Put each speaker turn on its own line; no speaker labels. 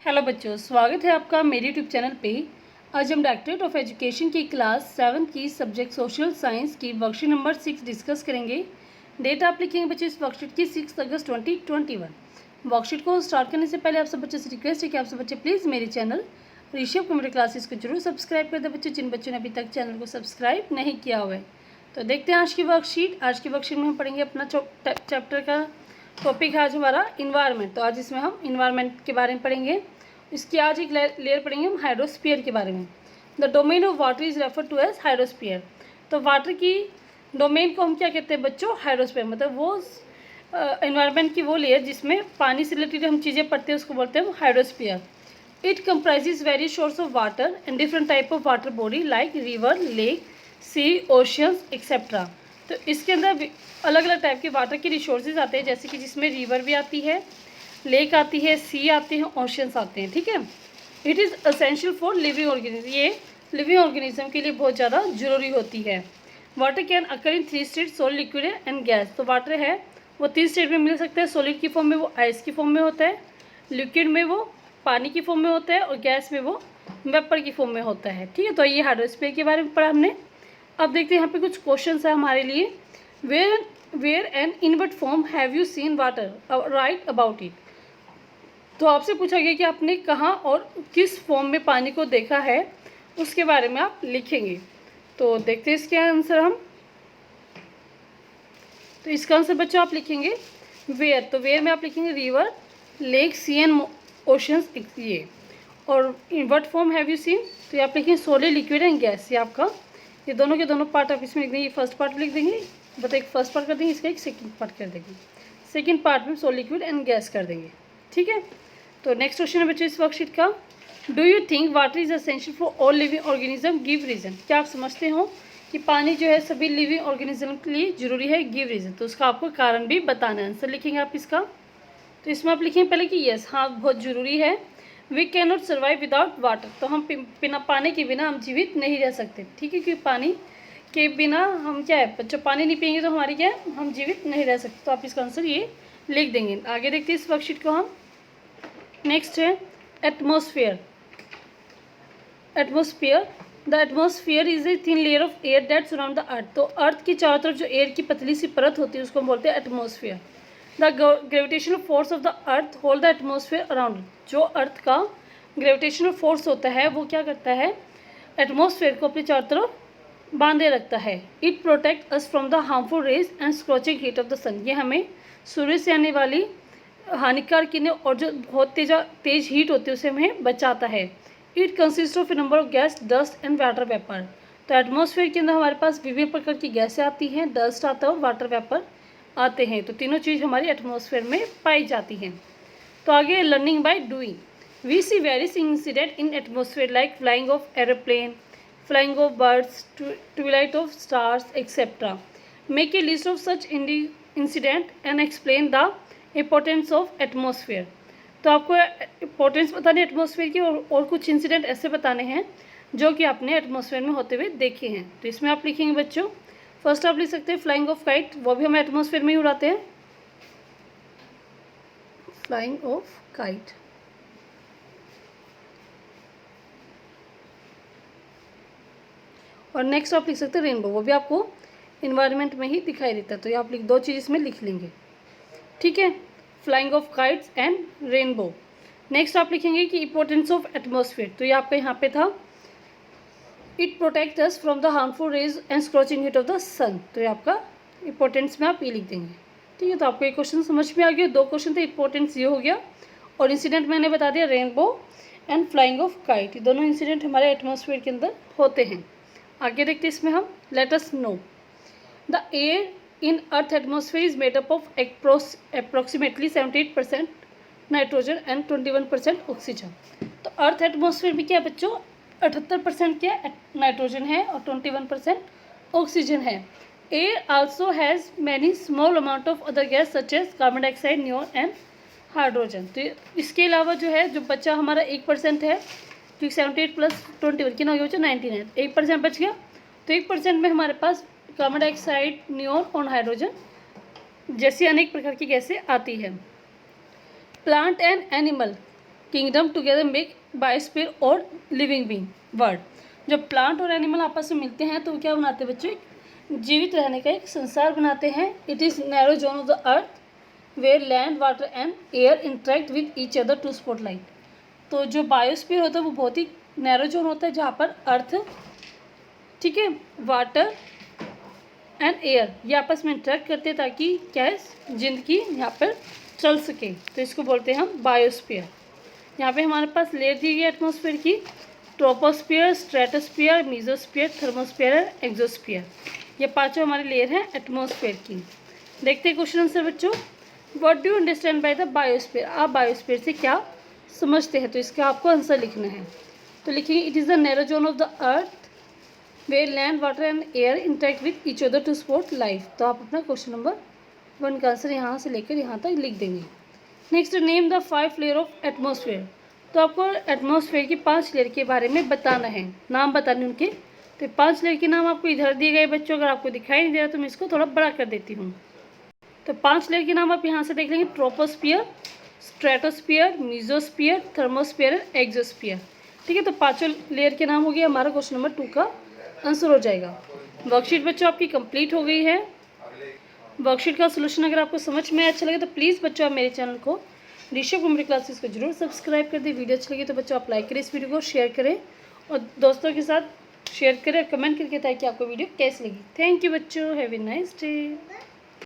Hello बच्चों, स्वागत है आपका मेरे यूट्यूब चैनल पे। आज हम डायरेक्टरेट ऑफ एजुकेशन की क्लास 7 की सब्जेक्ट सोशल साइंस की वर्कशीट नंबर 6 डिस्कस करेंगे। डेट आप लिखेंगे बच्चों इस वर्कशीट की 6 अगस्त 2021। वर्कशीट को स्टार्ट करने से पहले आप सब बच्चों से रिक्वेस्ट है कि आप सब बच्चे प्लीज़ मेरे चैनल ऋषभ कंप्यूटर क्लासेस को जरूर सब्सक्राइब कर दें बच्चों, जिन बच्चों ने अभी तक चैनल को सब्सक्राइब नहीं किया हुआ है। तो देखते हैं आज की वर्कशीट। आज की वर्कशीट में हम पढ़ेंगे अपना चैप्टर का टॉपिक है आज हमारा इन्वायरमेंट। तो आज इसमें हम इन्वायरमेंट के बारे में पढ़ेंगे। इसकी आज एक लेयर पढ़ेंगे हम हाइड्रोस्फीयर के बारे में। The domain of water is refer to as hydrosphere. तो वाटर की डोमेन को हम क्या कहते हैं बच्चों? हाइड्रोस्फीयर। मतलब वो एनवायरनमेंट की वो लेयर जिसमें पानी से रिलेटेड हम चीज़ें पढ़ते हैं उसको बोलते हैं hydrosphere. It comprises various source of water and different type of water body like river, lake, sea, oceans etcetera. तो इसके अंदर अलग अलग टाइप के वाटर के रिसोर्सेज आते हैं, जैसे कि जिसमें रिवर भी आती है, लेक आती है, सी आते हैं, ओशियंस आते हैं। ठीक है। It is essential for living organism. ये लिविंग ऑर्गेनिज्म के लिए बहुत ज़्यादा जरूरी होती है। Water can occur in 3 state, solid, liquid and gas. तो वाटर है वो 3 स्टेट में मिल सकता है। सॉलिड की फॉर्म में वो आइस की फॉर्म में होता है, लिक्विड में वो पानी की फॉर्म में होता है, और गैस में वो वेपर की फॉर्म में होता है। ठीक है। तो ये हाइड्रोस्फीयर के बारे में पढ़ा हमने। अब देखते हैं यहाँ पे कुछ क्वेश्चन है हमारे लिए। Where and in what form have you seen water, write about it. तो आपसे पूछा गया कि आपने कहाँ और किस फॉर्म में पानी को देखा है, उसके बारे में आप लिखेंगे। तो देखते हैं इसके आंसर हम। तो इसका आंसर बच्चों आप लिखेंगे वेयर। तो वेयर में आप लिखेंगे river, lake, sea and oceans ये। और in what form have you seen, तो ये आप लिखेंगे सॉलिड, लिक्विड एंड गैस। ये आपका ये दोनों के दोनों पार्ट आप इसमें लिख देंगे। फर्स्ट पार्ट लिख देंगे, बट एक फर्स्ट पार्ट कर देंगे, इसका एक सेकंड पार्ट कर देंगे। सेकंड पार्ट में सॉलिड, लिक्विड एंड गैस कर देंगे। ठीक है। तो नेक्स्ट क्वेश्चन है बच्चों इस वर्कशीट का। Do you think water is essential for all living organism, give reason. क्या आप समझते हो कि पानी जो है सभी लिविंग ऑर्गेनिज्म के लिए जरूरी है, गिव रीजन। तो उसका आपको कारण भी बताना है। आंसर लिखेंगे आप इसका। तो इसमें आप लिखेंगे पहले कि यस, हाँ बहुत ज़रूरी है। We can not survive without water. तो हम बिना पानी के बिना हम जीवित नहीं रह सकते। ठीक है। क्योंकि पानी के बिना हम क्या है बच्चों, पानी नहीं पियेंगे तो हमारी क्या है, हम जीवित नहीं रह सकते। तो आप इसका आंसर ये लिख देंगे। आगे देखते हैं इस वर्कशीट को हम। नेक्स्ट है atmosphere. Atmosphere, the atmosphere is a thin layer of air that surround the earth. तो अर्थ की चारों तरफ जो एयर की पतली सी परत होती है उसको हम बोलते हैं atmosphere. The gravitational force of the earth hold the atmosphere around. जो अर्थ का ग्रेविटेशनल फोर्स होता है वो क्या करता है, एटमॉस्फेयर को अपनी चारों तरफ बांधे रखता है। It protect us from the harmful rays and scorching heat of the sun. ये हमें सूर्य से आने वाली हानिकारक किरणें और जो बहुत तेज हीट होती है उसे हमें बचाता है। It consist of A number of gas, dust and water vapour. तो एटमॉस्फेयर के अंदर हमारे पास विभिन्न प्रकार की गैसें आती हैं, डस्ट आता है और वाटर वेपर आते हैं। तो तीनों चीज़ हमारी एटमॉस्फेयर में पाई जाती हैं। तो आगे learning by doing. We see various incident in atmosphere like flying of aeroplane, flying of birds, twilight of stars, etc. Make a list of such incident and explain the importance of atmosphere. तो आपको importance बतानी है atmosphere की, और कुछ incident ऐसे बताने हैं जो कि आपने एटमॉस्फेयर में होते हुए देखे हैं। तो इसमें आप लिखेंगे बच्चों, फर्स्ट आप लिख सकते हैं फ्लाइंग ऑफ काइट। वो भी हम एटमॉस्फेयर में ही उड़ाते हैं, फ्लाइंग ऑफ काइट। और नेक्स्ट आप लिख सकते हैं रेनबो। वो भी आपको इन्वायरमेंट में ही दिखाई देता है। तो ये आप दो चीज़ इसमें लिख लेंगे। ठीक है। Flying of kites and rainbow. Next आप लिखेंगे कि इंपॉर्टेंस ऑफ एटमॉस्फेयर। तो ये आपका यहाँ पे था, it protect us from the harmful rays and scorching heat of the sun. तो ये आपका इंपॉर्टेंस में आप ये लिख देंगे। ठीक है। तो आपको ये क्वेश्चन समझ में आ गया। दो क्वेश्चन थे, इंपॉर्टेंस ये हो गया और इंसिडेंट मैंने बता दिया rainbow and flying of kite. दोनों इंसिडेंट हमारे एटमॉस्फेयर के अंदर होते हैं। आगे देखते हैं इसमें हम। Let us know the air in earth atmosphere is made up of approximately 78% nitrogen and 21% oxygen. तो अर्थ एटमॉस्फेयर में क्या है बच्चों, 78% क्या नाइट्रोजन है और 21% ऑक्सीजन है। Air also has many small amount of other gas such as carbon dioxide, neon and hydrogen. तो इसके अलावा जो है, जो बच्चा हमारा 1% है, क्योंकि 78 प्लस 21 कितना हो गया बच्चा, 19 है। 1% बच गया। तो 1% में हमारे पास कार्बन डाइऑक्साइड, नियॉन और हाइड्रोजन जैसी अनेक प्रकार की गैसें आती हैं। Plant and animal kingdom together make biosphere और लिविंग बीइंग वर्ल्ड। जब प्लांट और एनिमल आपस में मिलते हैं तो वो क्या बनाते हैं बच्चों, एक जीवित रहने का एक संसार बनाते हैं। It is narrow zone of the earth where land water and air interact with each other to support life. तो जो बायोस्फीयर होता है वो बहुत ही नैरो जोन होता है जहाँ पर अर्थ, ठीक है, वाटर एंड एयर ये आपस में इंटरेक्ट करते हैं ताकि क्या है, जिंदगी यहाँ पर चल सके। तो इसको बोलते हैं हम बायोस्फीयर। यहाँ पे हमारे पास लेयर दी गई एटमॉस्फेयर की, troposphere, stratosphere, mesosphere, thermosphere, exosphere. ये पांचों हमारी लेयर हैं एटमॉस्फेयर की। देखते हैं क्वेश्चन आंसर बच्चों। What do you understand by the biosphere? आप बायोस्फीयर से क्या समझते हैं? तो इसका आपको आंसर लिखना है। तो लिखेंगे it is the narrow zone of the earth where land water and air interact with each other to support life. तो आप अपना क्वेश्चन नंबर 1 का आंसर यहाँ से लेकर यहाँ तक लिख देंगे। Next, name the 5 layer of atmosphere. तो आपको एटमॉस्फेयर की 5 लेयर के बारे में बताना है, नाम बताने उनके। तो 5 लेयर के नाम आपको इधर दिए गए बच्चों, अगर आपको दिखाई नहीं दे रहा तो मैं इसको थोड़ा बड़ा कर देती हूँ। तो 5 लेयर के नाम आप यहाँ से देख लेंगे, troposphere, stratosphere, mesosphere, thermosphere, exosphere. ठीक है, तो पांचों लेयर के नाम हो गया। हमारा क्वेश्चन नंबर 2 का आंसर हो जाएगा। वर्कशीट बच्चों आपकी कंप्लीट हो गई है। वर्कशीट का सोल्यूशन अगर आपको समझ में अच्छा लगे तो प्लीज़ बच्चों आप मेरे चैनल को ऋषभ कुमारी क्लासेस को जरूर सब्सक्राइब कर दें। वीडियो अच्छी लगी तो बच्चों आप लाइक करें, इस वीडियो को शेयर करें और दोस्तों के साथ शेयर करें, कमेंट करके ताकि आपको वीडियो कैसी लगी। थैंक यू बच्चों, हैव ए नाइस डे।